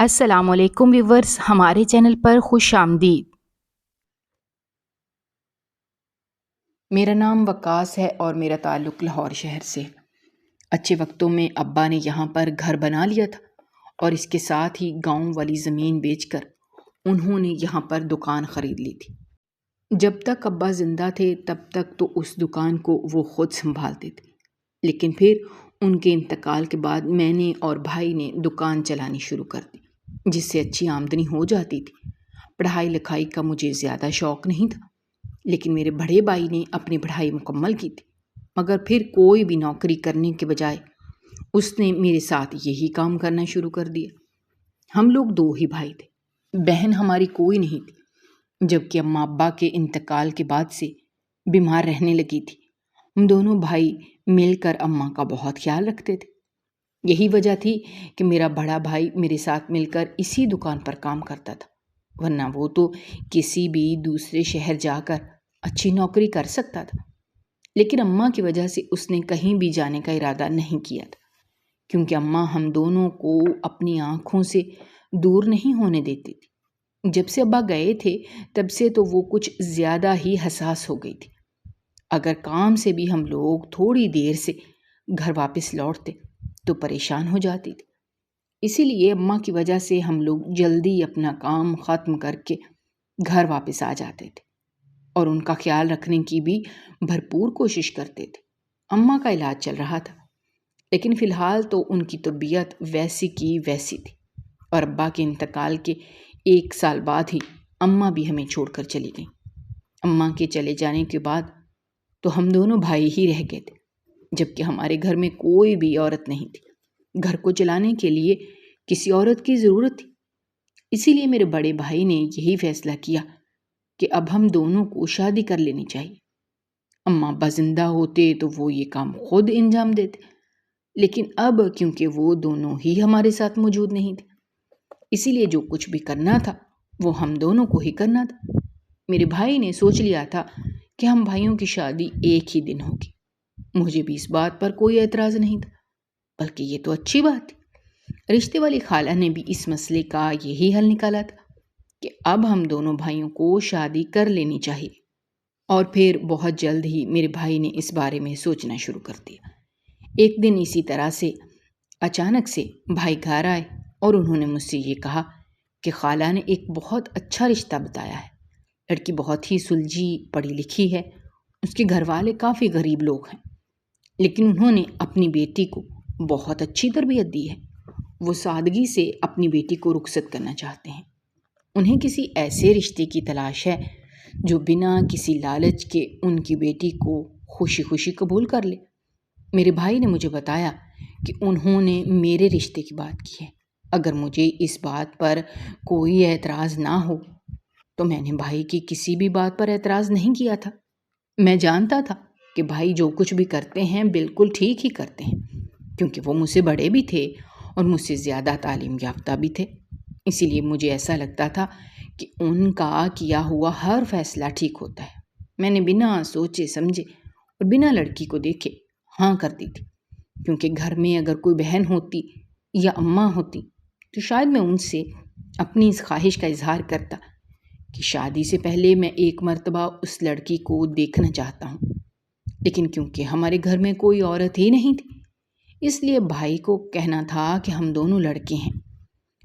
السلام علیکم ویورز، ہمارے چینل پر خوش آمدید۔ میرا نام وقاص ہے اور میرا تعلق لاہور شہر سے۔ اچھے وقتوں میں ابا نے یہاں پر گھر بنا لیا تھا اور اس کے ساتھ ہی گاؤں والی زمین بیچ کر انہوں نے یہاں پر دکان خرید لی تھی۔ جب تک ابا زندہ تھے تب تک تو اس دکان کو وہ خود سنبھالتے تھے، لیکن پھر ان کے انتقال کے بعد میں نے اور بھائی نے دکان چلانی شروع کر دی، جس سے اچھی آمدنی ہو جاتی تھی۔ پڑھائی لکھائی کا مجھے زیادہ شوق نہیں تھا، لیکن میرے بڑے بھائی نے اپنی پڑھائی مکمل کی تھی، مگر پھر کوئی بھی نوکری کرنے کے بجائے اس نے میرے ساتھ یہی کام کرنا شروع کر دیا۔ ہم لوگ 2 ہی بھائی تھے، بہن ہماری کوئی نہیں تھی، جبکہ اماں ابا کے انتقال کے بعد سے بیمار رہنے لگی تھی۔ ہم دونوں بھائی مل کر اماں کا بہت خیال رکھتے تھے۔ یہی وجہ تھی کہ میرا بڑا بھائی میرے ساتھ مل کر اسی دکان پر کام کرتا تھا، ورنہ وہ تو کسی بھی دوسرے شہر جا کر اچھی نوکری کر سکتا تھا۔ لیکن اماں کی وجہ سے اس نے کہیں بھی جانے کا ارادہ نہیں کیا تھا، کیونکہ اماں ہم دونوں کو اپنی آنکھوں سے دور نہیں ہونے دیتی تھی۔ جب سے ابا گئے تھے تب سے تو وہ کچھ زیادہ ہی حساس ہو گئی تھی۔ اگر کام سے بھی ہم لوگ تھوڑی دیر سے گھر واپس لوٹتے تو پریشان ہو جاتی تھی۔ اسی لیے اماں کی وجہ سے ہم لوگ جلدی اپنا کام ختم کر کے گھر واپس آ جاتے تھے اور ان کا خیال رکھنے کی بھی بھرپور کوشش کرتے تھے۔ اماں کا علاج چل رہا تھا، لیکن فی الحال تو ان کی طبیعت ویسی کی ویسی تھی، اور ابا کے انتقال کے 1 سال بعد ہی اماں بھی ہمیں چھوڑ کر چلی گئیں۔ اماں کے چلے جانے کے بعد تو ہم دونوں بھائی ہی رہ گئے تھے، جبکہ ہمارے گھر میں کوئی بھی عورت نہیں تھی۔ گھر کو چلانے کے لیے کسی عورت کی ضرورت تھی، اسی لیے میرے بڑے بھائی نے یہی فیصلہ کیا کہ اب ہم دونوں کو شادی کر لینی چاہیے۔ اماں ابا زندہ ہوتے تو وہ یہ کام خود انجام دیتے، لیکن اب کیونکہ وہ دونوں ہی ہمارے ساتھ موجود نہیں تھے، اسی لیے جو کچھ بھی کرنا تھا وہ ہم دونوں کو ہی کرنا تھا۔ میرے بھائی نے سوچ لیا تھا کہ ہم بھائیوں کی شادی ایک ہی دن ہوگی۔ مجھے بھی اس بات پر کوئی اعتراض نہیں تھا، بلکہ یہ تو اچھی بات تھی۔ رشتے والی خالہ نے بھی اس مسئلے کا یہی حل نکالا تھا کہ اب ہم دونوں بھائیوں کو شادی کر لینی چاہیے، اور پھر بہت جلد ہی میرے بھائی نے اس بارے میں سوچنا شروع کر دیا۔ ایک دن اسی طرح سے اچانک سے بھائی گھر آئے اور انہوں نے مجھ سے یہ کہا کہ خالہ نے ایک بہت اچھا رشتہ بتایا ہے، لڑکی بہت ہی سلجھی پڑھی لکھی ہے، اس کے گھر والے کافی غریب لوگ ہیں، لیکن انہوں نے اپنی بیٹی کو بہت اچھی تربیت دی ہے۔ وہ سادگی سے اپنی بیٹی کو رخصت کرنا چاہتے ہیں۔ انہیں کسی ایسے رشتے کی تلاش ہے جو بنا کسی لالچ کے ان کی بیٹی کو خوشی خوشی قبول کر لے۔ میرے بھائی نے مجھے بتایا کہ انہوں نے میرے رشتے کی بات کی ہے۔ اگر مجھے اس بات پر کوئی اعتراض نہ ہو تو میں نے بھائی کی کسی بھی بات پر اعتراض نہیں کیا تھا۔ میں جانتا تھا کہ بھائی جو کچھ بھی کرتے ہیں بالکل ٹھیک ہی کرتے ہیں، کیونکہ وہ مجھ سے بڑے بھی تھے اور مجھ سے زیادہ تعلیم یافتہ بھی تھے۔ اسی لیے مجھے ایسا لگتا تھا کہ ان کا کیا ہوا ہر فیصلہ ٹھیک ہوتا ہے۔ میں نے بنا سوچے سمجھے اور بنا لڑکی کو دیکھے ہاں کر دی تھی، کیونکہ گھر میں اگر کوئی بہن ہوتی یا اماں ہوتی تو شاید میں ان سے اپنی اس خواہش کا اظہار کرتا کہ شادی سے پہلے میں ایک مرتبہ اس لڑکی کو دیکھنا چاہتا ہوں، لیکن کیونکہ ہمارے گھر میں کوئی عورت ہی نہیں تھی، اس لیے بھائی کو کہنا تھا کہ ہم دونوں لڑکے ہیں۔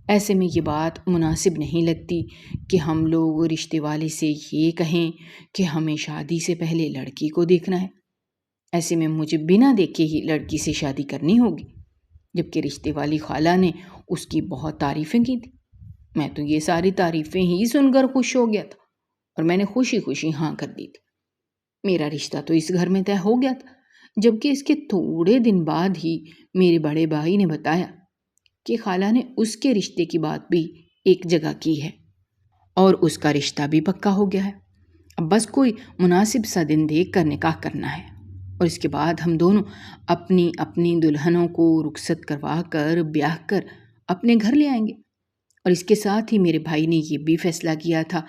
ایسے میں یہ بات مناسب نہیں لگتی کہ ہم لوگ رشتے والے سے یہ کہیں کہ ہمیں شادی سے پہلے لڑکی کو دیکھنا ہے۔ ایسے میں مجھے بنا دیکھے ہی لڑکی سے شادی کرنی ہوگی، جبکہ رشتے والی خالہ نے اس کی بہت تعریفیں کی تھی۔ میں تو یہ ساری تعریفیں ہی سن کر خوش ہو گیا تھا اور میں نے خوشی خوشی ہاں کر دی تھی۔ میرا رشتہ تو اس گھر میں طے ہو گیا تھا، جبکہ اس کے تھوڑے دن بعد ہی میرے بڑے بھائی نے بتایا کہ خالہ نے اس کے رشتے کی بات بھی ایک جگہ کی ہے اور اس کا رشتہ بھی پکا ہو گیا ہے۔ اب بس کوئی مناسب سا دن دیکھ کر نکاح کرنا ہے، اور اس کے بعد ہم دونوں اپنی اپنی دلہنوں کو رخصت کروا کر بیاہ کر اپنے گھر لے آئیں گے۔ اور اس کے ساتھ ہی میرے بھائی نے یہ بھی فیصلہ کیا تھا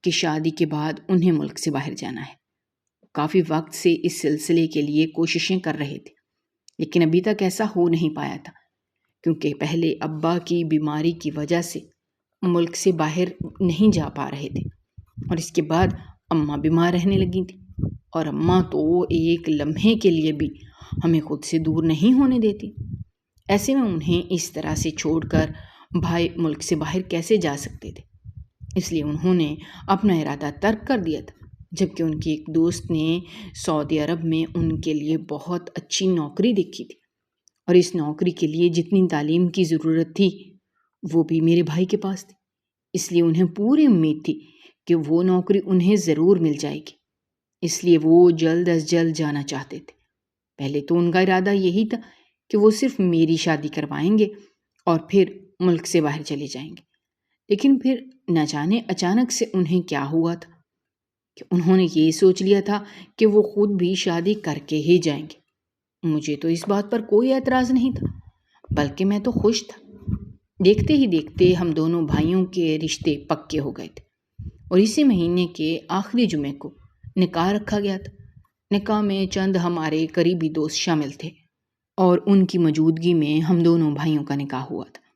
کہ شادی کے بعد انہیں ملک سے باہر جانا ہے۔ کافی وقت سے اس سلسلے کے لیے کوششیں کر رہے تھے، لیکن ابھی تک ایسا ہو نہیں پایا تھا، کیونکہ پہلے ابا کی بیماری کی وجہ سے ملک سے باہر نہیں جا پا رہے تھے، اور اس کے بعد اماں بیمار رہنے لگی تھی، اور اماں تو ایک لمحے کے لیے بھی ہمیں خود سے دور نہیں ہونے دیتی۔ ایسے میں انہیں اس طرح سے چھوڑ کر بھائی ملک سے باہر کیسے جا سکتے تھے؟ اس لیے انہوں نے اپنا ارادہ ترک کر دیا تھا، جبکہ ان کی ایک دوست نے سعودی عرب میں ان کے لیے بہت اچھی نوکری دیکھی تھی، اور اس نوکری کے لیے جتنی تعلیم کی ضرورت تھی وہ بھی میرے بھائی کے پاس تھی۔ اس لیے انہیں پوری امید تھی کہ وہ نوکری انہیں ضرور مل جائے گی، اس لیے وہ جلد از جلد جانا چاہتے تھے۔ پہلے تو ان کا ارادہ یہی تھا کہ وہ صرف میری شادی کروائیں گے اور پھر ملک سے باہر چلے جائیں گے، لیکن پھر نہ جانے اچانک سے انہیں کیا ہوا تھا کہ انہوں نے یہ سوچ لیا تھا کہ وہ خود بھی شادی کر کے ہی جائیں گے۔ مجھے تو اس بات پر کوئی اعتراض نہیں تھا، بلکہ میں تو خوش تھا۔ دیکھتے ہی دیکھتے ہم دونوں بھائیوں کے رشتے پکے ہو گئے تھے، اور اسی مہینے کے آخری جمعے کو نکاح رکھا گیا تھا۔ نکاح میں چند ہمارے قریبی دوست شامل تھے، اور ان کی موجودگی میں ہم دونوں بھائیوں کا نکاح ہوا تھا۔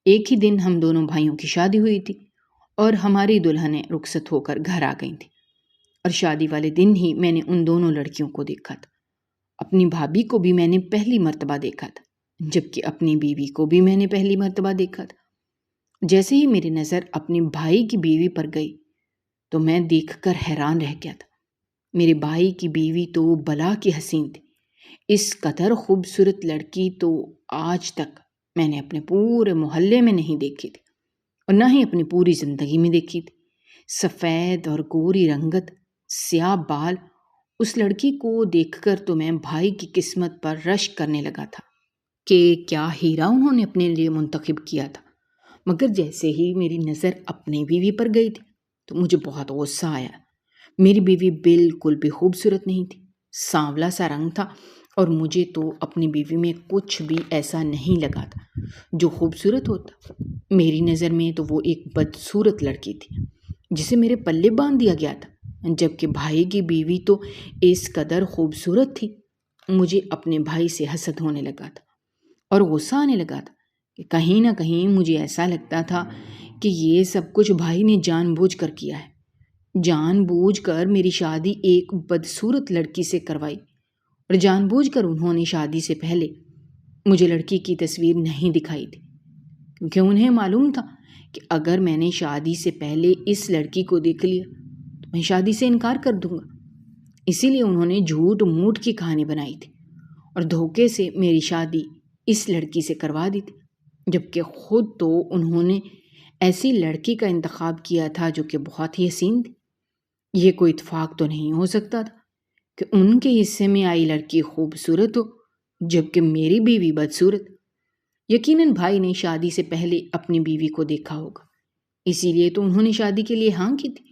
ایک ہی دن ہم دونوں بھائیوں کی شادی ہوئی تھی، اور ہماری دلہنیں رخصت ہو کر گھر آ گئی تھیں، اور شادی والے دن ہی میں نے ان دونوں لڑکیوں کو دیکھا تھا۔ اپنی بھابھی کو بھی میں نے پہلی مرتبہ دیکھا تھا، جبکہ اپنی بیوی کو بھی میں نے پہلی مرتبہ دیکھا تھا۔ جیسے ہی میری نظر اپنے بھائی کی بیوی پر گئی تو میں دیکھ کر حیران رہ گیا تھا۔ میرے بھائی کی بیوی تو بلا کی حسین تھی۔ اس قدر خوبصورت لڑکی تو آج تک میں نے اپنے پورے محلے میں نہیں دیکھی تھی، اور نہ ہی اپنی پوری زندگی میں دیکھی تھی۔ سفید اور گوری رنگت، سیاہ بال، اس لڑکی کو دیکھ کر تو میں بھائی کی قسمت پر رشک کرنے لگا تھا کہ کیا ہیرا انہوں نے اپنے لیے منتخب کیا تھا۔ مگر جیسے ہی میری نظر اپنی بیوی پر گئی تھی تو مجھے بہت غصہ آیا۔ میری بیوی بالکل بھی خوبصورت نہیں تھی، سانولا سا رنگ تھا، اور مجھے تو اپنی بیوی میں کچھ بھی ایسا نہیں لگا تھا جو خوبصورت ہوتا۔ میری نظر میں تو وہ ایک بدصورت لڑکی تھی جسے میرے پلے باندھ دیا گیا تھا، جبکہ بھائی کی بیوی تو اس قدر خوبصورت تھی۔ مجھے اپنے بھائی سے حسد ہونے لگا تھا اور غصہ آنے لگا تھا کہ کہیں نہ کہیں مجھے ایسا لگتا تھا کہ یہ سب کچھ بھائی نے جان بوجھ کر کیا ہے، جان بوجھ کر میری شادی ایک بدصورت لڑکی سے کروائی، اور جان بوجھ کر انہوں نے شادی سے پہلے مجھے لڑکی کی تصویر نہیں دکھائی تھی، کیونکہ انہیں معلوم تھا کہ اگر میں نے شادی سے پہلے اس لڑکی کو دیکھ لیا تو میں شادی سے انکار کر دوں گا۔ اسی لیے انہوں نے جھوٹ موٹ کی کہانی بنائی تھی اور دھوکے سے میری شادی اس لڑکی سے کروا دی تھی، جبکہ خود تو انہوں نے ایسی لڑکی کا انتخاب کیا تھا جو کہ بہت ہی حسین تھی۔ یہ کوئی اتفاق تو نہیں ہو سکتا تھا کہ ان کے حصے میں آئی لڑکی خوبصورت ہو جبکہ میری بیوی بدصورت۔ یقیناً بھائی نے شادی سے پہلے اپنی بیوی کو دیکھا ہوگا، اسی لیے تو انہوں نے شادی کے لیے ہاں کی تھی۔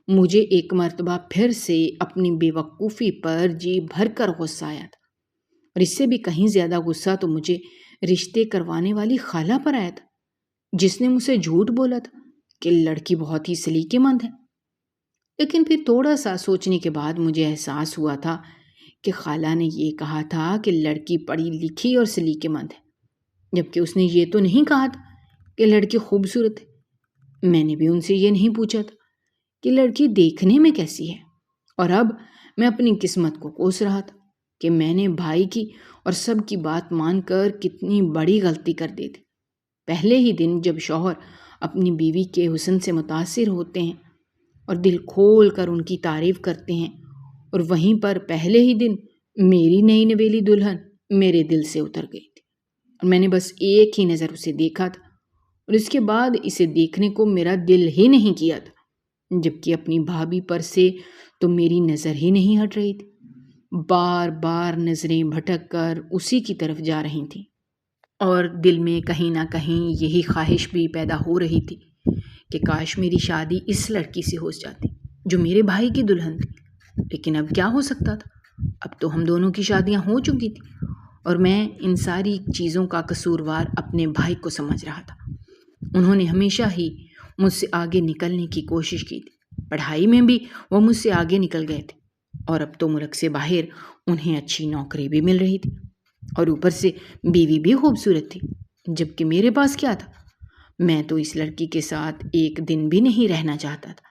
مجھے ایک مرتبہ پھر سے اپنی بے وقوفی پر جی بھر کر غصہ آیا تھا، اور اس سے بھی کہیں زیادہ غصہ تو مجھے رشتے کروانے والی خالہ پر آیا تھا، جس نے مجھ سے جھوٹ بولا تھا کہ لڑکی بہت ہی سلیقے مند ہے۔ لیکن پھر تھوڑا سا سوچنے کے بعد مجھے احساس ہوا تھا کہ خالہ نے یہ کہا تھا کہ لڑکی پڑھی لکھی اور سلیقے مند ہے، جبکہ اس نے یہ تو نہیں کہا تھا کہ لڑکی خوبصورت ہے۔ میں نے بھی ان سے یہ نہیں پوچھا تھا کہ لڑکی دیکھنے میں کیسی ہے، اور اب میں اپنی قسمت کو کوس رہا تھا کہ میں نے بھائی کی اور سب کی بات مان کر کتنی بڑی غلطی کر دی تھی۔ پہلے ہی دن جب شوہر اپنی بیوی کے حسن سے متاثر ہوتے ہیں اور دل کھول کر ان کی تعریف کرتے ہیں، اور وہیں پر پہلے ہی دن میری نئی نویلی دلہن میرے دل سے اتر گئی تھی، اور میں نے بس ایک ہی نظر اسے دیکھا تھا، اور اس کے بعد اسے دیکھنے کو میرا دل ہی نہیں کیا تھا، جبکہ اپنی بھابھی پر سے تو میری نظر ہی نہیں ہٹ رہی تھی۔ بار بار نظریں بھٹک کر اسی کی طرف جا رہی تھیں، اور دل میں کہیں نہ کہیں یہی خواہش بھی پیدا ہو رہی تھی کہ کاش میری شادی اس لڑکی سے ہو جاتی جو میرے بھائی کی دلہن تھی۔ لیکن اب کیا ہو سکتا تھا؟ اب تو ہم دونوں کی شادیاں ہو چکی تھیں، اور میں ان ساری چیزوں کا قصوروار اپنے بھائی کو سمجھ رہا تھا۔ انہوں نے ہمیشہ ہی مجھ سے آگے نکلنے کی کوشش کی تھی، پڑھائی میں بھی وہ مجھ سے آگے نکل گئے تھے، اور اب تو ملک سے باہر انہیں اچھی نوکری بھی مل رہی تھی، اور اوپر سے بیوی بھی خوبصورت تھی، جبکہ میرے پاس کیا تھا؟ میں تو اس لڑکی کے ساتھ ایک دن بھی نہیں رہنا چاہتا تھا،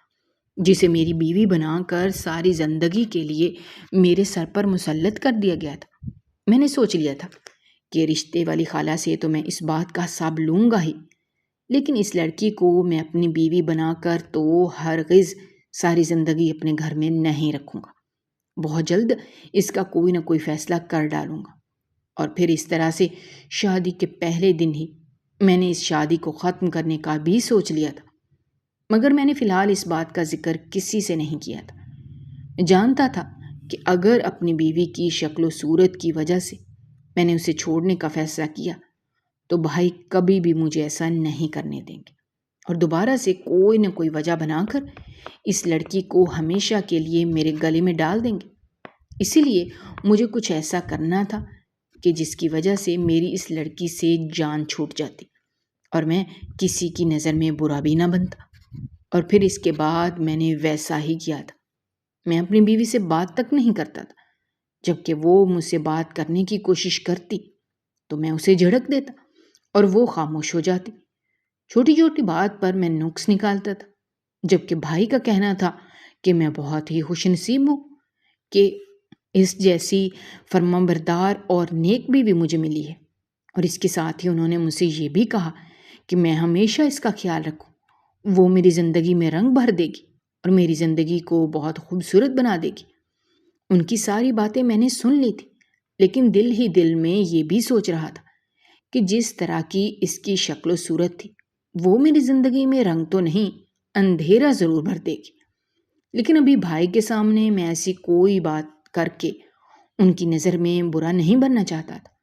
جسے میری بیوی بنا کر ساری زندگی کے لیے میرے سر پر مسلط کر دیا گیا تھا۔ میں نے سوچ لیا تھا کہ رشتے والی خالہ سے تو میں اس بات کا حساب لوں گا ہی، لیکن اس لڑکی کو میں اپنی بیوی بنا کر تو ہرگز ساری زندگی اپنے گھر میں نہیں رکھوں گا۔ بہت جلد اس کا کوئی نہ کوئی فیصلہ کر ڈالوں گا، اور پھر اس طرح سے شادی کے پہلے دن ہی میں نے اس شادی کو ختم کرنے کا بھی سوچ لیا تھا، مگر میں نے فی الحال اس بات کا ذکر کسی سے نہیں کیا تھا۔ میں جانتا تھا کہ اگر اپنی بیوی کی شکل و صورت کی وجہ سے میں نے اسے چھوڑنے کا فیصلہ کیا تو بھائی کبھی بھی مجھے ایسا نہیں کرنے دیں گے، اور دوبارہ سے کوئی نہ کوئی وجہ بنا کر اس لڑکی کو ہمیشہ کے لیے میرے گلے میں ڈال دیں گے۔ اسی لیے مجھے کچھ ایسا کرنا تھا کہ جس کی وجہ سے میری اس لڑکی سے جان چھوٹ جاتی اور میں کسی کی نظر میں برا بھی نہ بنتا۔ اور پھر اس کے بعد میں نے ویسا ہی کیا تھا۔ میں اپنی بیوی سے بات تک نہیں کرتا تھا، جبکہ وہ مجھ سے بات کرنے کی کوشش کرتی تو میں اسے جھڑک دیتا اور وہ خاموش ہو جاتی۔ چھوٹی چھوٹی بات پر میں نقص نکالتا تھا، جبکہ بھائی کا کہنا تھا کہ میں بہت ہی خوش نصیب ہوں کہ اس جیسی فرمانبردار اور نیک بیوی مجھے ملی ہے، اور اس کے ساتھ ہی انہوں نے مجھ سے یہ بھی کہا کہ میں ہمیشہ اس کا خیال رکھوں۔ وہ میری زندگی میں رنگ بھر دے گی اور میری زندگی کو بہت خوبصورت بنا دے گی۔ ان کی ساری باتیں میں نے سن لی تھی، لیکن دل ہی دل میں یہ بھی سوچ رہا تھا کہ جس طرح کی اس کی شکل و صورت تھی وہ میری زندگی میں رنگ تو نہیں، اندھیرا ضرور بھر دے گی۔ لیکن ابھی بھائی کے سامنے میں ایسی کوئی بات کر کے ان کی نظر میں برا نہیں بننا چاہتا تھا۔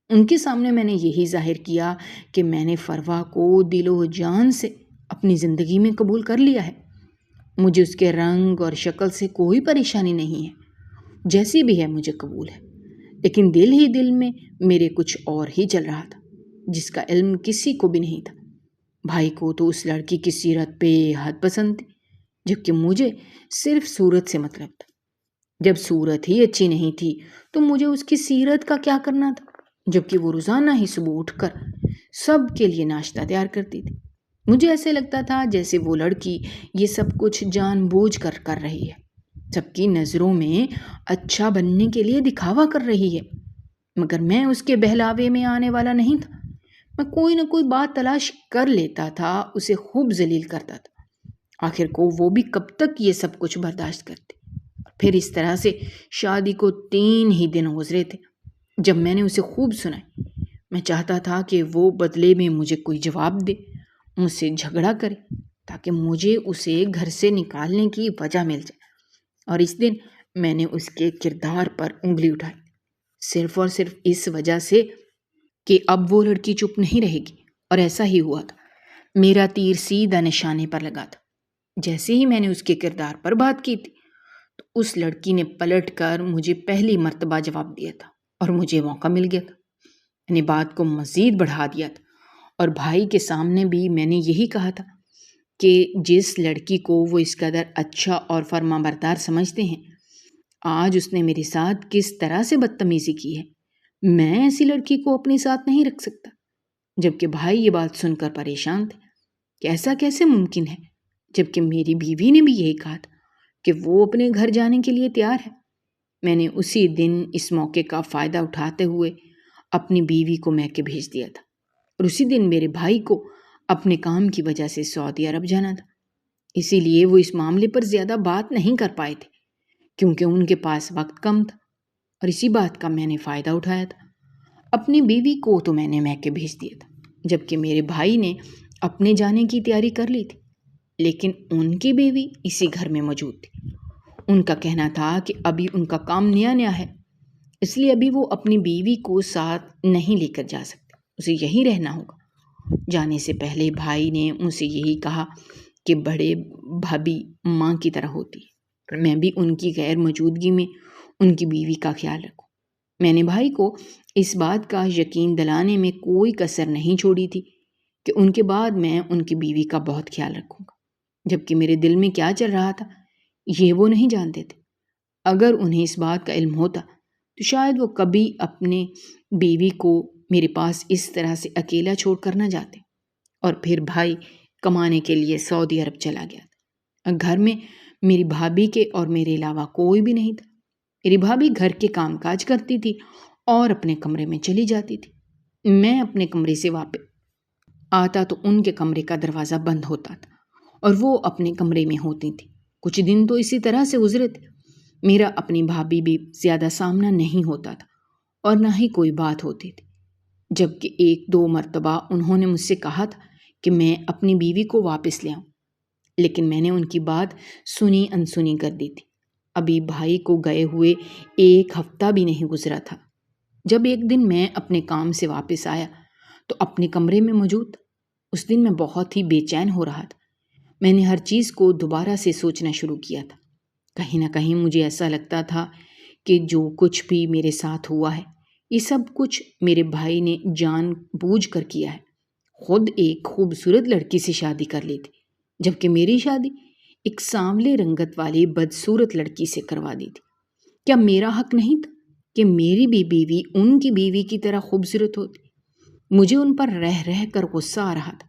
ان کے سامنے میں نے یہی ظاہر کیا کہ میں نے فروا کو دل و جان سے اپنی زندگی میں قبول کر لیا ہے۔ مجھے اس کے رنگ اور شکل سے کوئی پریشانی نہیں ہے، جیسی بھی ہے مجھے قبول ہے، لیکن دل ہی دل میں میرے کچھ اور ہی چل رہا تھا جس کا علم کسی کو بھی نہیں تھا۔ بھائی کو تو اس لڑکی کی سیرت بے حد پسند تھی، جبکہ مجھے صرف صورت سے مطلب تھا۔ جب صورت ہی اچھی نہیں تھی تو مجھے اس کی سیرت کا کیا کرنا تھا، جبکہ وہ روزانہ ہی صبح اٹھ کر سب کے لیے ناشتہ تیار کرتی تھی۔ مجھے ایسے لگتا تھا جیسے وہ لڑکی یہ سب کچھ جان بوجھ کر کر رہی ہے، سب کی نظروں میں اچھا بننے کے لیے دکھاوا کر رہی ہے، مگر میں اس کے بہلاوے میں آنے والا نہیں تھا۔ میں کوئی نہ کوئی بات تلاش کر لیتا تھا، اسے خوب ذلیل کرتا تھا۔ آخر کو وہ بھی کب تک یہ سب کچھ برداشت کرتی۔ پھر اس طرح سے شادی کو 3 ہی دن گزرے تھے جب میں نے اسے خوب سنائی۔ میں چاہتا تھا کہ وہ بدلے میں مجھے کوئی جواب دے، مجھ سے جھگڑا کرے، تاکہ مجھے اسے گھر سے نکالنے کی وجہ مل جائے۔ اور اس دن میں نے اس کے کردار پر انگلی اٹھائی، صرف اور صرف اس وجہ سے کہ اب وہ لڑکی چپ نہیں رہے گی، اور ایسا ہی ہوا تھا۔ میرا تیر سیدھا نشانے پر لگا تھا۔ جیسے ہی میں نے اس کے کردار پر بات کی تھی تو اس لڑکی نے پلٹ کر مجھے پہلی مرتبہ جواب دیا تھا، اور مجھے موقع مل گیا تھا۔ میں نے بات کو مزید بڑھا دیا تھا، اور بھائی کے سامنے بھی میں نے یہی کہا تھا کہ جس لڑکی کو وہ اس قدر اچھا اور فرما بردار سمجھتے ہیں، آج اس نے میرے ساتھ کس طرح سے بدتمیزی کی ہے۔ میں ایسی لڑکی کو اپنے ساتھ نہیں رکھ سکتا۔ جبکہ بھائی یہ بات سن کر پریشان تھے کہ ایسا کیسے ممکن ہے، جبکہ میری بیوی نے بھی یہی کہا تھا کہ وہ اپنے گھر جانے کے لیے تیار ہے۔ میں نے اسی دن اس موقع کا فائدہ اٹھاتے ہوئے اپنی بیوی کو میکے بھیج دیا تھا، اور اسی دن میرے بھائی کو اپنے کام کی وجہ سے سعودی عرب جانا تھا۔ اسی لیے وہ اس معاملے پر زیادہ بات نہیں کر پائے تھے، کیونکہ ان کے پاس وقت کم تھا، اور اسی بات کا میں نے فائدہ اٹھایا تھا۔ اپنی بیوی کو تو میں نے میکے بھیج دیا تھا، جبکہ میرے بھائی نے اپنے جانے کی تیاری کر لی تھی، لیکن ان کی بیوی اسی گھر میں موجود تھی۔ ان کا کہنا تھا کہ ابھی ان کا کام نیا نیا ہے، اس لیے ابھی وہ اپنی بیوی کو ساتھ نہیں لے کر جا سکتے، اسے یہیں رہنا ہوگا۔ جانے سے پہلے بھائی نے مجھ سے یہی کہا کہ بڑے بھابھی ماں کی طرح ہوتی ہے، اور میں بھی ان کی غیر موجودگی میں ان کی بیوی کا خیال رکھوں۔ میں نے بھائی کو اس بات کا یقین دلانے میں کوئی کسر نہیں چھوڑی تھی کہ ان کے بعد میں ان کی بیوی کا بہت خیال رکھوں گا، جبکہ میرے دل میں کیا چل رہا تھا یہ وہ نہیں جانتے تھے۔ اگر انہیں اس بات کا علم ہوتا تو شاید وہ کبھی اپنے بیوی کو میرے پاس اس طرح سے اکیلا چھوڑ کر نہ جاتے۔ اور پھر بھائی کمانے کے لیے سعودی عرب چلا گیا۔ گھر میں میری بھابھی کے اور میرے علاوہ کوئی بھی نہیں تھا۔ میری بھابھی گھر کے کام کاج کرتی تھی اور اپنے کمرے میں چلی جاتی تھی۔ میں اپنے کمرے سے واپس آتا تو ان کے کمرے کا دروازہ بند ہوتا تھا اور وہ اپنے کمرے میں ہوتی تھی۔ کچھ دن تو اسی طرح سے گزرے تھے۔ میرا اپنی بھابھی بھی زیادہ سامنا نہیں ہوتا تھا اور نہ ہی کوئی بات ہوتی تھی، جبکہ 1-2 مرتبہ انہوں نے مجھ سے کہا تھا کہ میں اپنی بیوی کو واپس لے آؤں، لیکن میں نے ان کی بات سنی انسنی کر دی تھی۔ ابھی بھائی کو گئے ہوئے 1 ہفتہ بھی نہیں گزرا تھا جب ایک دن میں اپنے کام سے واپس آیا تو اپنے کمرے میں موجود تھا۔ اس دن میں بہت ہی بے چین ہو رہا تھا۔ میں نے ہر چیز کو دوبارہ سے سوچنا شروع کیا تھا۔ کہیں نہ کہیں مجھے ایسا لگتا تھا کہ جو کچھ بھی میرے ساتھ ہوا ہے یہ سب کچھ میرے بھائی نے جان بوجھ کر کیا ہے۔ خود ایک خوبصورت لڑکی سے شادی کر لی تھی، جبکہ میری شادی ایک سانولے رنگت والی بدصورت لڑکی سے کروا دی تھی۔ کیا میرا حق نہیں تھا کہ میری بھی بیوی ان کی بیوی کی طرح خوبصورت ہوتی؟ مجھے ان پر رہ رہ کر غصہ آ رہا تھا۔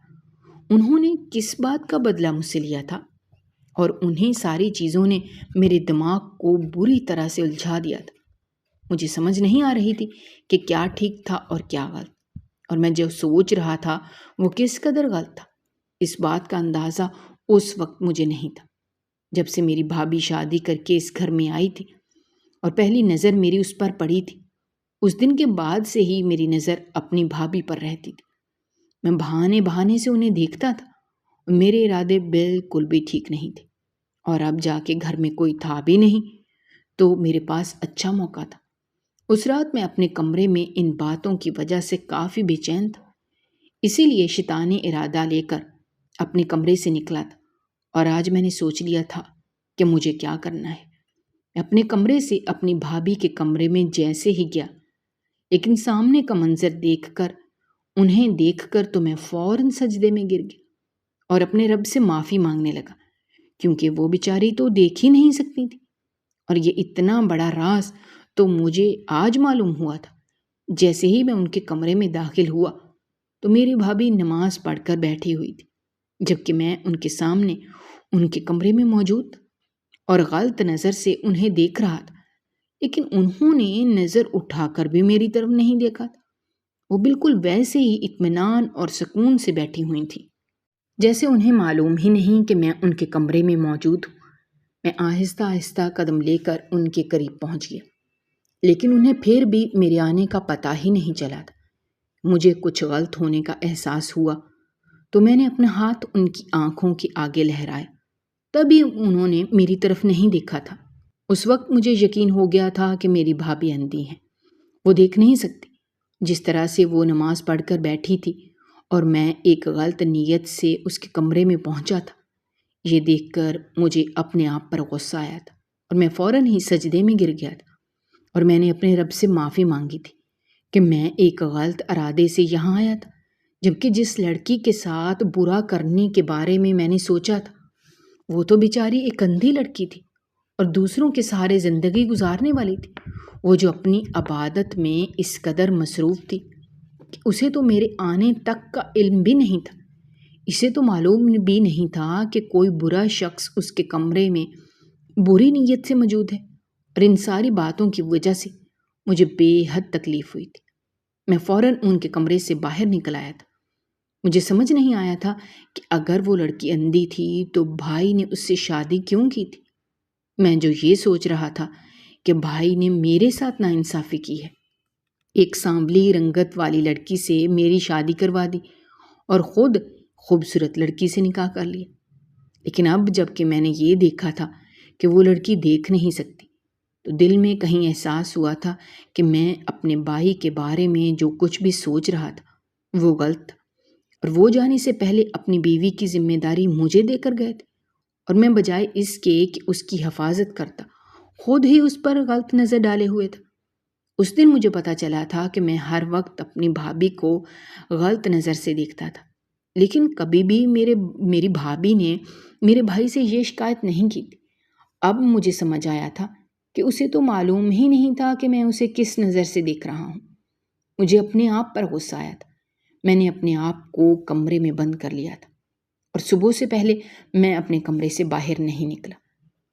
انہوں نے کس بات کا بدلہ مجھ سے لیا تھا؟ اور انہیں ساری چیزوں نے میرے دماغ کو بری طرح سے الجھا دیا تھا۔ مجھے سمجھ نہیں آ رہی تھی کہ کیا ٹھیک تھا اور کیا غلط، اور میں جو سوچ رہا تھا وہ کس قدر غلط تھا اس بات کا اندازہ اس وقت مجھے نہیں تھا۔ جب سے میری بھابھی شادی کر کے اس گھر میں آئی تھی اور پہلی نظر میری اس پر پڑی تھی، اس دن کے بعد سے ہی میری نظر اپنی بھابھی پر رہتی تھی۔ میں بہانے بہانے سے انہیں دیکھتا تھا اور میرے ارادے بالکل بھی ٹھیک نہیں تھے، اور اب جا کے گھر میں کوئی تھا بھی نہیں تو میرے پاس اچھا موقع تھا۔ اس رات میں اپنے کمرے میں ان باتوں کی وجہ سے کافی بے چین تھا، اسی لیے شیطانی ارادہ لے کر اپنے کمرے سے نکلا تھا، اور آج میں نے سوچ لیا تھا کہ مجھے کیا کرنا ہے۔ میں اپنے کمرے سے اپنی بھابھی کے کمرے میں جیسے ہی گیا، لیکن سامنے کا منظر دیکھ کر انہیں دیکھ کر تو میں فوراً سجدے میں گر گیا اور اپنے رب سے معافی مانگنے لگا، کیونکہ وہ بیچاری تو دیکھ ہی نہیں سکتی تھی، اور یہ اتنا بڑا راز تو مجھے آج معلوم ہوا تھا۔ جیسے ہی میں ان کے کمرے میں داخل ہوا تو میری بھابھی نماز پڑھ کر بیٹھی ہوئی تھی، جبکہ میں ان کے سامنے ان کے کمرے میں موجود تھا اور غلط نظر سے انہیں دیکھ رہا تھا، لیکن انہوں نے نظر اٹھا کر بھی میری طرف نہیں دیکھا تھا۔ وہ بالکل ویسے ہی اطمینان اور سکون سے بیٹھی ہوئی تھی، جیسے انہیں معلوم ہی نہیں کہ میں ان کے کمرے میں موجود ہوں۔ میں آہستہ آہستہ قدم لے کر ان کے قریب پہنچ گیا، لیکن انہیں پھر بھی میرے آنے کا پتہ ہی نہیں چلا تھا۔ مجھے کچھ غلط ہونے کا احساس ہوا تو میں نے اپنا ہاتھ ان کی آنکھوں کے آگے لہرایا، تبھی انہوں نے میری طرف نہیں دیکھا تھا۔ اس وقت مجھے یقین ہو گیا تھا کہ میری بھابھی اندھی ہیں، وہ دیکھ نہیں سکتی۔ جس طرح سے وہ نماز پڑھ کر بیٹھی تھی اور میں ایک غلط نیت سے اس کے کمرے میں پہنچا تھا، یہ دیکھ کر مجھے اپنے آپ پر غصہ آیا تھا اور میں فوراً ہی سجدے میں گر گیا تھا، اور میں نے اپنے رب سے معافی مانگی تھی کہ میں ایک غلط ارادے سے یہاں آیا تھا، جبکہ جس لڑکی کے ساتھ برا کرنے کے بارے میں نے سوچا تھا وہ تو بیچاری ایک اندھی لڑکی تھی اور دوسروں کے سہارے زندگی گزارنے والی تھی، وہ جو اپنی عبادت میں اس قدر مصروف تھی کہ اسے تو میرے آنے تک کا علم بھی نہیں تھا۔ اسے تو معلوم بھی نہیں تھا کہ کوئی برا شخص اس کے کمرے میں بری نیت سے موجود ہے، اور ان ساری باتوں کی وجہ سے مجھے بے حد تکلیف ہوئی تھی۔ میں فوراً ان کے کمرے سے باہر نکل آیا تھا۔ مجھے سمجھ نہیں آیا تھا کہ اگر وہ لڑکی اندھی تھی تو بھائی نے اس سے شادی کیوں کی تھی۔ میں جو یہ سوچ رہا تھا کہ بھائی نے میرے ساتھ ناانصافی کی ہے، ایک سانولی رنگت والی لڑکی سے میری شادی کروا دی اور خود خوبصورت لڑکی سے نکاح کر لیا۔ لیکن اب جب کہ میں نے یہ دیکھا تھا کہ وہ لڑکی دیکھ نہیں سکتی تو دل میں کہیں احساس ہوا تھا کہ میں اپنے بھائی کے بارے میں جو کچھ بھی سوچ رہا تھا وہ غلط تھا، اور وہ جانے سے پہلے اپنی بیوی کی ذمہ داری مجھے دے کر گئے تھے، اور میں بجائے اس کے کہ اس کی حفاظت کرتا خود ہی اس پر غلط نظر ڈالے ہوئے تھا۔ اس دن مجھے پتا چلا تھا کہ میں ہر وقت اپنی بھابھی کو غلط نظر سے دیکھتا تھا، لیکن کبھی بھی میری بھابھی نے میرے بھائی سے یہ شکایت نہیں کی تھی۔ اب مجھے سمجھ آیا تھا کہ اسے تو معلوم ہی نہیں تھا کہ میں اسے کس نظر سے دیکھ رہا ہوں۔ مجھے اپنے آپ پر غصہ آیا تھا۔ میں نے اپنے آپ کو کمرے میں بند کر لیا تھا اور صبح سے پہلے میں اپنے کمرے سے باہر نہیں نکلا۔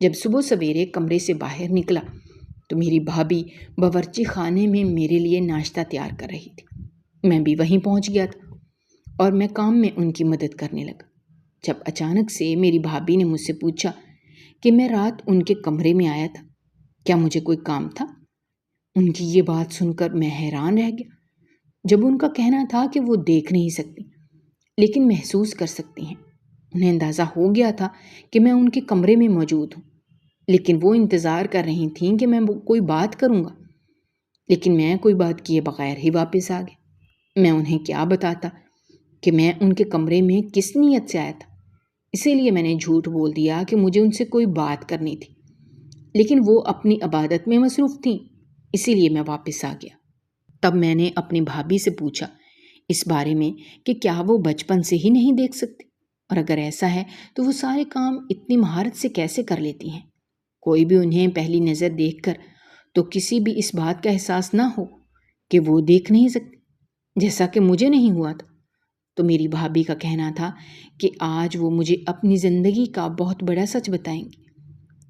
جب صبح سویرے کمرے سے باہر نکلا تو میری بھابھی باورچی خانے میں میرے لیے ناشتہ تیار کر رہی تھی۔ میں بھی وہیں پہنچ گیا تھا اور میں کام میں ان کی مدد کرنے لگا، جب اچانک سے میری بھابھی نے مجھ سے پوچھا کہ میں رات ان کے کمرے میں آیا تھا، کیا مجھے کوئی کام تھا؟ ان کی یہ بات سن کر میں حیران رہ گیا۔ جب ان کا کہنا تھا کہ وہ دیکھ نہیں سکتی لیکن محسوس کر سکتی ہیں، انہیں اندازہ ہو گیا تھا کہ میں ان کے کمرے میں موجود ہوں، لیکن وہ انتظار کر رہی تھیں کہ میں کوئی بات کروں گا، لیکن میں کوئی بات کیے بغیر ہی واپس آ گیا۔ میں انہیں کیا بتاتا کہ میں ان کے کمرے میں کس نیت سے آیا تھا؟ اسی لیے میں نے جھوٹ بول دیا کہ مجھے ان سے کوئی بات کرنی تھی، لیکن وہ اپنی عبادت میں مصروف تھیں، اسی لیے میں واپس آ گیا۔ تب میں نے اپنی بھابھی سے پوچھا اس بارے میں کہ کیا وہ بچپن سے ہی نہیں دیکھ سکتی، اور اگر ایسا ہے تو وہ سارے کام اتنی مہارت سے کیسے کر لیتی ہیں؟ کوئی بھی انہیں پہلی نظر دیکھ کر تو کسی بھی اس بات کا احساس نہ ہو کہ وہ دیکھ نہیں سکتی، جیسا کہ مجھے نہیں ہوا تھا۔ تو میری بھابھی کا کہنا تھا کہ آج وہ مجھے اپنی زندگی کا بہت بڑا سچ بتائیں گی۔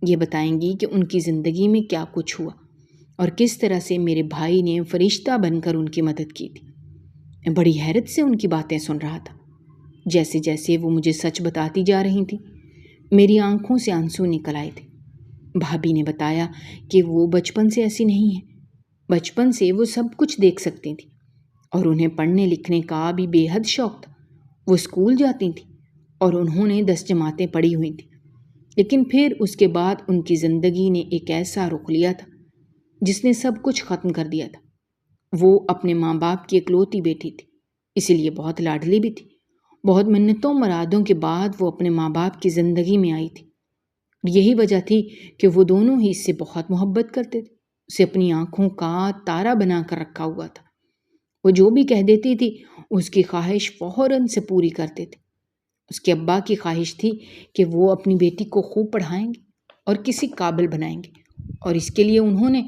یہ بتائیں گی کہ ان کی زندگی میں کیا کچھ ہوا اور کس طرح سے میرے بھائی نے فرشتہ بن کر ان کی مدد کی تھی۔ میں بڑی حیرت سے ان کی باتیں سن رہا تھا۔ جیسے جیسے وہ مجھے سچ بتاتی جا رہی تھیں، میری آنکھوں سے آنسو نکل آئے تھے۔ بھابھی نے بتایا کہ وہ بچپن سے ایسی نہیں ہیں، بچپن سے وہ سب کچھ دیکھ سکتی تھیں اور انہیں پڑھنے لکھنے کا بھی بے حد شوق تھا۔ وہ اسکول جاتی تھیں اور انہوں نے 10 جماعتیں پڑھی ہوئی تھیں، لیکن پھر اس کے بعد ان کی زندگی نے ایک ایسا رخ لیا تھا جس نے سب کچھ ختم کر دیا تھا۔ وہ اپنے ماں باپ کی اکلوتی بیٹی تھی، اسی لیے بہت لاڈلی بھی تھی۔ بہت منتوں مرادوں کے بعد وہ اپنے ماں باپ کی زندگی میں آئی تھی۔ یہی وجہ تھی کہ وہ دونوں ہی اس سے بہت محبت کرتے تھے، اسے اپنی آنکھوں کا تارا بنا کر رکھا ہوا تھا۔ وہ جو بھی کہہ دیتی تھی اس کی خواہش فوراً سے پوری کرتے تھے۔ اس کے ابا کی خواہش تھی کہ وہ اپنی بیٹی کو خوب پڑھائیں گے اور کسی قابل بنائیں گے، اور اس کے لیے انہوں نے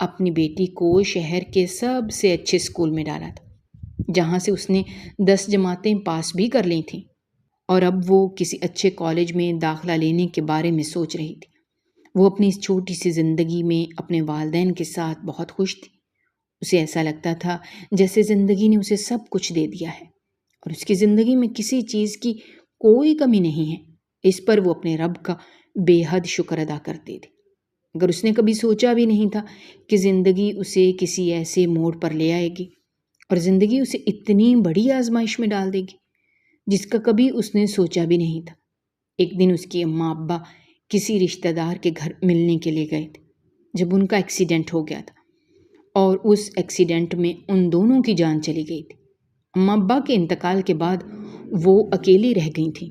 اپنی بیٹی کو شہر کے سب سے اچھے اسکول میں ڈالا تھا، جہاں سے اس نے 10 جماعتیں پاس بھی کر لی تھیں، اور اب وہ کسی اچھے کالج میں داخلہ لینے کے بارے میں سوچ رہی تھی۔ وہ اپنی اس چھوٹی سی زندگی میں اپنے والدین کے ساتھ بہت خوش تھی۔ اسے ایسا لگتا تھا جیسے زندگی نے اسے سب کچھ دے دیا ہے اور اس کی زندگی میں کسی چیز کی کوئی کمی نہیں ہے۔ اس پر وہ اپنے رب کا بے حد شکر ادا کرتی تھی۔ اگر اس نے کبھی سوچا بھی نہیں تھا کہ زندگی اسے کسی ایسے موڑ پر لے آئے گی اور زندگی اسے اتنی بڑی آزمائش میں ڈال دے گی جس کا کبھی اس نے سوچا بھی نہیں تھا۔ ایک دن اس کی اماں ابا کسی رشتہ دار کے گھر ملنے کے لیے گئے تھے جب ان کا ایکسیڈنٹ ہو گیا تھا، اور اس ایکسیڈنٹ میں ان دونوں کی جان چلی گئی تھی۔ اماں ابا کے انتقال کے بعد وہ اکیلی رہ گئی تھیں۔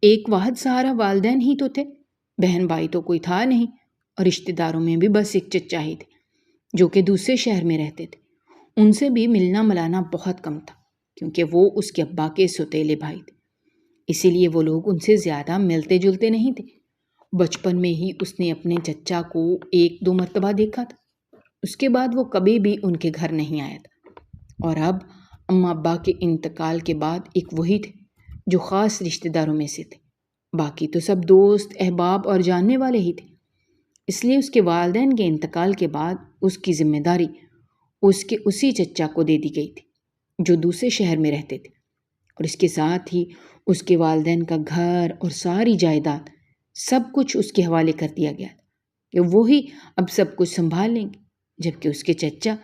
ایک واحد سہارا والدین ہی تو تھے، بہن بھائی تو کوئی تھا نہیں، اور رشتہ داروں میں بھی بس ایک چچا ہی تھے جو کہ دوسرے شہر میں رہتے تھے۔ ان سے بھی ملنا ملانا بہت کم تھا کیونکہ وہ اس کے ابا کے سوتیلے بھائی تھے، اسی لیے وہ لوگ ان سے زیادہ ملتے جلتے نہیں تھے۔ بچپن میں ہی اس نے اپنے چچا کو 1-2 مرتبہ دیکھا تھا، اس کے بعد وہ کبھی بھی ان کے گھر نہیں آیا تھا، اور اب اماں ابا کے انتقال کے بعد ایک وہی تھے جو خاص رشتہ داروں میں سے تھے، باقی تو سب دوست احباب اور جاننے والے ہی تھے۔ اس لیے اس کے والدین کے انتقال کے بعد اس کی ذمہ داری اس کے اسی چچا کو دے دی گئی تھی جو دوسرے شہر میں رہتے تھے، اور اس کے ساتھ ہی اس کے والدین کا گھر اور ساری جائیداد سب کچھ اس کے حوالے کر دیا گیا تھا کہ وہی اب سب کچھ سنبھال لیں گے، جبکہ اس کے چچا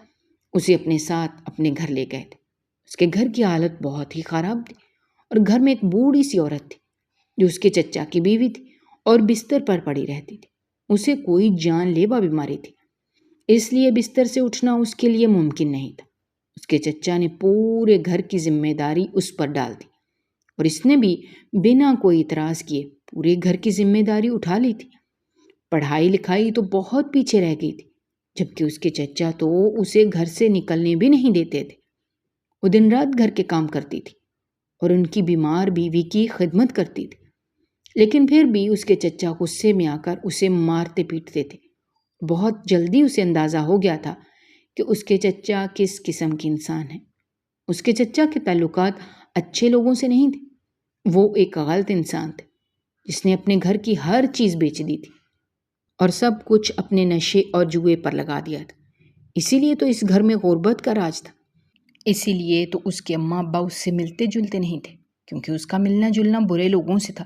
اسے اپنے ساتھ اپنے گھر لے گئے تھے۔ اس کے گھر کی حالت بہت ہی خراب تھی، اور گھر میں ایک بوڑھی سی عورت تھی جو اس کے چچا کی بیوی تھی اور بستر پر پڑی رہتی تھی۔ اسے کوئی جان لیوا بیماری تھی، اس لیے بستر سے اٹھنا اس کے لیے ممکن نہیں تھا۔ اس کے چچا نے پورے گھر کی ذمہ داری اس پر ڈال دی، اور اس نے بھی بنا کوئی اعتراض کیے پورے گھر کی ذمہ داری اٹھا لی تھی۔ پڑھائی لکھائی تو بہت پیچھے رہ گئی تھی، جبکہ اس کے چچا تو اسے گھر سے نکلنے بھی نہیں دیتے تھے۔ وہ دن رات گھر کے کام کرتی تھی اور ان کی بیمار بیوی کی خدمت کرتی تھی، لیکن پھر بھی اس کے چچا غصے میں آ کر اسے مارتے پیٹتے تھے۔ بہت جلدی اسے اندازہ ہو گیا تھا کہ اس کے چچا کس قسم کے انسان ہیں۔ اس کے چچا کے تعلقات اچھے لوگوں سے نہیں تھے، وہ ایک غلط انسان تھے جس نے اپنے گھر کی ہر چیز بیچ دی تھی اور سب کچھ اپنے نشے اور جوئے پر لگا دیا تھا۔ اسی لیے تو اس گھر میں غربت کا راج تھا، اسی لیے تو اس کے اماں ابا اس سے ملتے جلتے نہیں تھے، کیونکہ اس کا ملنا جلنا برے لوگوں سے تھا۔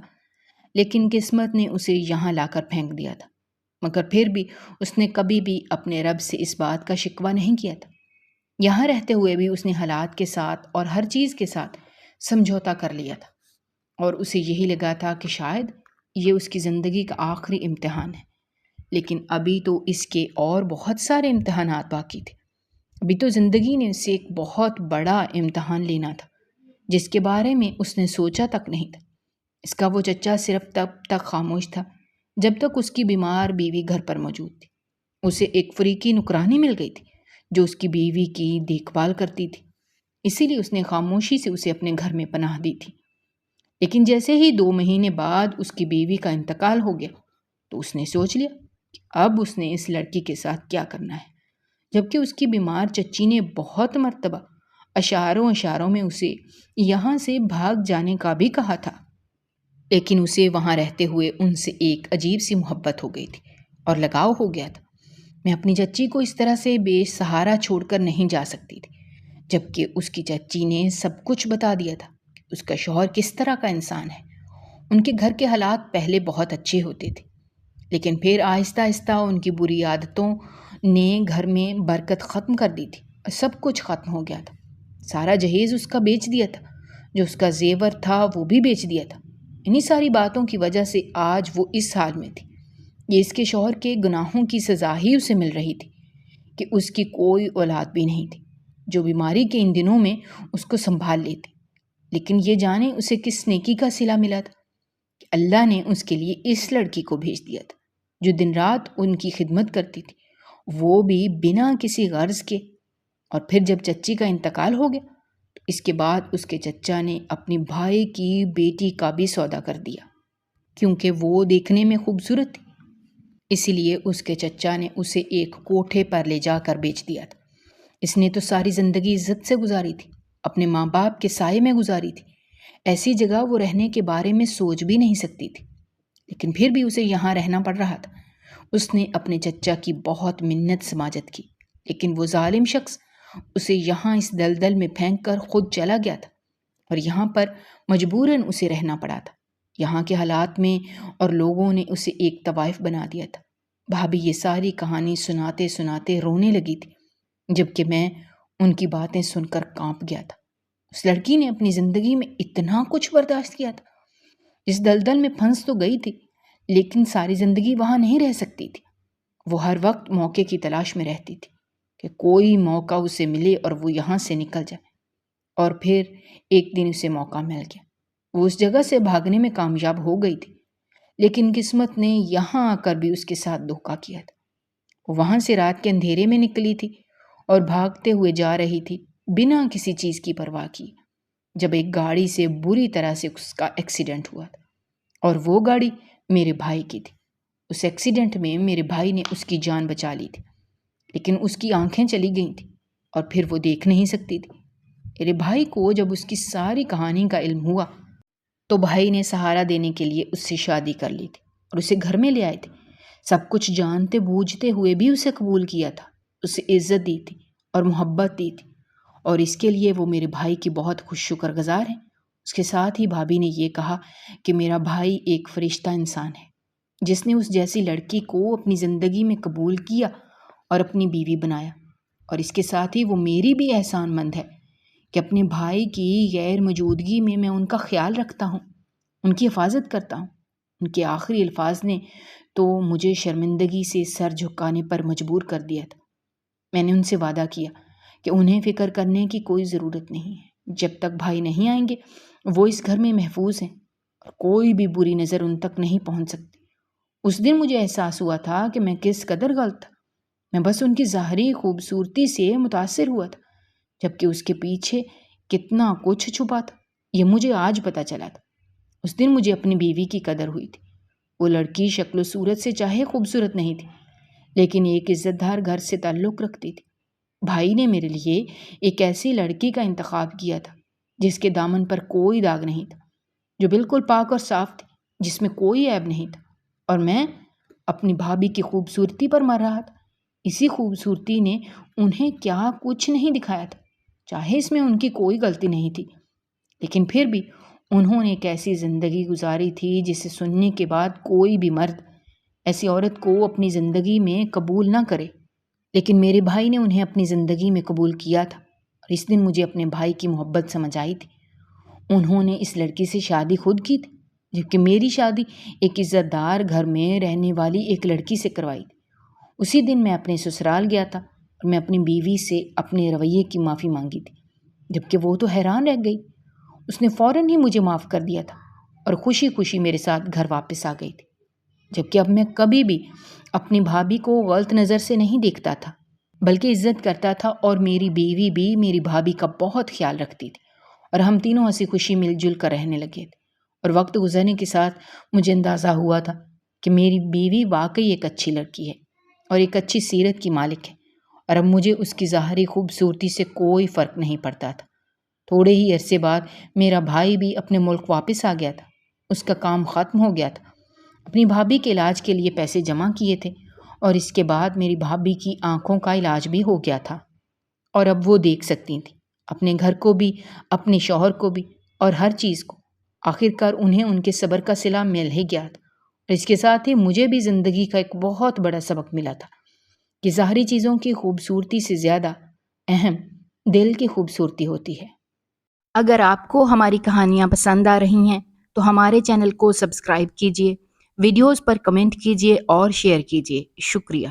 لیکن قسمت نے اسے یہاں لا کر پھینک دیا تھا، مگر پھر بھی اس نے کبھی بھی اپنے رب سے اس بات کا شکوہ نہیں کیا تھا۔ یہاں رہتے ہوئے بھی اس نے حالات کے ساتھ اور ہر چیز کے ساتھ سمجھوتا کر لیا تھا، اور اسے یہی لگا تھا کہ شاید یہ اس کی زندگی کا آخری امتحان ہے۔ لیکن ابھی تو اس کے اور بہت سارے امتحانات باقی تھے۔ ابھی تو زندگی نے اسے ایک بہت بڑا امتحان لینا تھا جس کے بارے میں اس نے سوچا تک نہیں تھا۔ اس کا وہ چچا صرف تب تک خاموش تھا جب تک اس کی بیمار بیوی گھر پر موجود تھی۔ اسے ایک فریقی نوکرانی مل گئی تھی جو اس کی بیوی کی دیکھ بھال کرتی تھی، اسی لیے اس نے خاموشی سے اسے اپنے گھر میں پناہ دی تھی۔ لیکن جیسے ہی 2 مہینے بعد اس کی بیوی کا انتقال ہو گیا تو اس نے سوچ لیا کہ اب اس نے اس لڑکی کے ساتھ کیا کرنا ہے، جبکہ اس کی بیمار چچی نے بہت مرتبہ اشاروں میں اسے یہاں سے بھاگ جانے کا بھی کہا تھا، لیکن اسے وہاں رہتے ہوئے ان سے ایک عجیب سی محبت ہو گئی تھی اور لگاؤ ہو گیا تھا۔ میں اپنی چچی کو اس طرح سے بے سہارا چھوڑ کر نہیں جا سکتی تھی، جبکہ اس کی چچی نے سب کچھ بتا دیا تھا کہ اس کا شوہر کس طرح کا انسان ہے۔ ان کے گھر کے حالات پہلے بہت اچھے ہوتے تھے، لیکن پھر آہستہ آہستہ ان کی بری عادتوں نے گھر میں برکت ختم کر دی تھی اور سب کچھ ختم ہو گیا تھا۔ سارا جہیز اس کا بیچ دیا تھا، جو اس کا زیور تھا وہ بھی بیچ دیا تھا۔ انہی ساری باتوں کی وجہ سے آج وہ اس حال میں تھی۔ یہ اس کے شوہر کے گناہوں کی سزا ہی اسے مل رہی تھی کہ اس کی کوئی اولاد بھی نہیں تھی جو بیماری کے ان دنوں میں اس کو سنبھال لیتی۔ لیکن یہ جانے اسے کس نیکی کا صلہ ملا تھا کہ اللہ نے اس کے لیے اس لڑکی کو بھیج دیا تھا جو دن رات ان کی خدمت کرتی تھی، وہ بھی بنا کسی غرض کے۔ اور پھر جب چچی کا انتقال ہو گیا تو اس کے بعد اس کے چچا نے اپنی بھائی کی بیٹی کا بھی سودا کر دیا، کیونکہ وہ دیکھنے میں خوبصورت تھی، اسی لیے اس کے چچا نے اسے ایک کوٹھے پر لے جا کر بیچ دیا تھا۔ اس نے تو ساری زندگی عزت سے گزاری تھی، اپنے ماں باپ کے سائے میں گزاری تھی، ایسی جگہ وہ رہنے کے بارے میں سوچ بھی نہیں سکتی تھی، لیکن پھر بھی اسے یہاں رہنا پڑ رہا تھا۔ اس نے اپنے چچا کی بہت منت سماجت کی، لیکن وہ ظالم شخص اسے یہاں اس دلدل میں پھینک کر خود چلا گیا تھا، اور یہاں پر مجبوراً اسے رہنا پڑا تھا۔ یہاں کے حالات میں اور لوگوں نے اسے ایک طوائف بنا دیا تھا۔ بھابھی یہ ساری کہانی سناتے سناتے رونے لگی تھی، جبکہ میں ان کی باتیں سن کر کانپ گیا تھا۔ اس لڑکی نے اپنی زندگی میں اتنا کچھ برداشت کیا تھا، اس دلدل میں پھنس تو گئی تھی لیکن ساری زندگی وہاں نہیں رہ سکتی تھی۔ وہ ہر وقت موقع کی تلاش میں رہتی تھی کہ کوئی موقع اسے ملے اور وہ یہاں سے نکل جائے، اور پھر ایک دن اسے موقع مل گیا۔ وہ اس جگہ سے بھاگنے میں کامیاب ہو گئی تھی، لیکن قسمت نے یہاں آ کر بھی اس کے ساتھ دھوکہ کیا تھا۔ وہ وہاں سے رات کے اندھیرے میں نکلی تھی اور بھاگتے ہوئے جا رہی تھی بنا کسی چیز کی پرواہ کی، جب ایک گاڑی سے بری طرح سے اس کا ایکسیڈنٹ ہوا تھا، اور وہ گاڑی میرے بھائی کی تھی۔ اس ایکسیڈنٹ میں میرے بھائی نے اس کی جان بچا لی تھی، لیکن اس کی آنکھیں چلی گئی تھیں اور پھر وہ دیکھ نہیں سکتی تھی۔ میرے بھائی کو جب اس کی ساری کہانی کا علم ہوا تو بھائی نے سہارا دینے کے لیے اس سے شادی کر لی تھی اور اسے گھر میں لے آئے تھے۔ سب کچھ جانتے بوجھتے ہوئے بھی اسے قبول کیا تھا، اسے عزت دی تھی اور محبت دی تھی، اور اس کے لیے وہ میرے بھائی کی بہت خوش شکر گزار ہیں۔ اس کے ساتھ ہی بھابھی نے یہ کہا کہ میرا بھائی ایک فرشتہ انسان ہے جس نے اس جیسی لڑکی کو اپنی زندگی میں قبول کیا اور اپنی بیوی بنایا، اور اس کے ساتھ ہی وہ میری بھی احسان مند ہے کہ اپنے بھائی کی غیر موجودگی میں ان کا خیال رکھتا ہوں، ان کی حفاظت کرتا ہوں۔ ان کے آخری الفاظ نے تو مجھے شرمندگی سے سر جھکانے پر مجبور کر دیا تھا۔ میں نے ان سے وعدہ کیا کہ انہیں فکر کرنے کی کوئی ضرورت نہیں ہے، جب تک بھائی نہیں آئیں گے وہ اس گھر میں محفوظ ہیں اور کوئی بھی بری نظر ان تک نہیں پہنچ سکتی۔ اس دن مجھے احساس ہوا تھا کہ میں کس قدر غلط تھا۔ میں بس ان کی ظاہری خوبصورتی سے متاثر ہوا تھا، جبکہ اس کے پیچھے کتنا کچھ چھپا تھا یہ مجھے آج پتہ چلا تھا۔ اس دن مجھے اپنی بیوی کی قدر ہوئی تھی۔ وہ لڑکی شکل و صورت سے چاہے خوبصورت نہیں تھی، لیکن ایک عزت دار گھر سے تعلق رکھتی تھی۔ بھائی نے میرے لیے ایک ایسی لڑکی کا انتخاب کیا تھا جس کے دامن پر کوئی داغ نہیں تھا، جو بالکل پاک اور صاف تھی، جس میں کوئی عیب نہیں تھا، اور میں اپنی بھابھی کی خوبصورتی پر مر رہا تھا۔ اسی خوبصورتی نے انہیں کیا کچھ نہیں دکھایا تھا، چاہے اس میں ان کی کوئی غلطی نہیں تھی، لیکن پھر بھی انہوں نے ایک ایسی زندگی گزاری تھی جسے سننے کے بعد کوئی بھی مرد ایسی عورت کو اپنی زندگی میں قبول نہ کرے، لیکن میرے بھائی نے انہیں اپنی زندگی میں قبول کیا تھا، اور اس دن مجھے اپنے بھائی کی محبت سمجھ آئی تھی۔ انہوں نے اس لڑکی سے شادی خود کی تھی، جبکہ میری شادی ایک عزت دار گھر میں رہنے والی ایک لڑکی سے کروائی تھی۔ اسی دن میں اپنے سسرال گیا تھا اور میں اپنی بیوی سے اپنے رویے کی معافی مانگی تھی، جبکہ وہ تو حیران رہ گئی۔ اس نے فوراً ہی مجھے معاف کر دیا تھا اور خوشی خوشی میرے ساتھ گھر واپس آ گئی تھی، جبکہ اب میں کبھی بھی اپنی بھابھی کو غلط نظر سے نہیں دیکھتا تھا، بلکہ عزت کرتا تھا، اور میری بیوی بھی میری بھابھی کا بہت خیال رکھتی تھی، اور ہم تینوں ہنسی خوشی مل جل کر رہنے لگے تھے۔ اور وقت گزرنے کے ساتھ مجھے اندازہ ہوا تھا کہ میری بیوی واقعی ایک اچھی لڑکی ہے اور ایک اچھی سیرت کی مالک ہے، اور اب مجھے اس کی ظاہری خوبصورتی سے کوئی فرق نہیں پڑتا تھا۔ تھوڑے ہی عرصے بعد میرا بھائی بھی اپنے ملک واپس آ گیا تھا، اس کا کام ختم ہو گیا تھا، اپنی بھابھی کے علاج کے لیے پیسے جمع کیے تھے، اور اس کے بعد میری بھابھی کی آنکھوں کا علاج بھی ہو گیا تھا، اور اب وہ دیکھ سکتی تھیں اپنے گھر کو بھی، اپنے شوہر کو بھی، اور ہر چیز کو۔ آخرکار انہیں ان کے صبر کا صلہ مل ہی گیا تھا، اور اس کے ساتھ ہی مجھے بھی زندگی کا ایک بہت بڑا سبق ملا تھا کہ ظاہری چیزوں کی خوبصورتی سے زیادہ اہم دل کی خوبصورتی ہوتی ہے۔ اگر آپ کو ہماری کہانیاں پسند آ رہی ہیں تو ہمارے چینل کو سبسکرائب کیجیے، ویڈیوز پر کمنٹ کیجیے اور شیئر کیجیے۔ شکریہ۔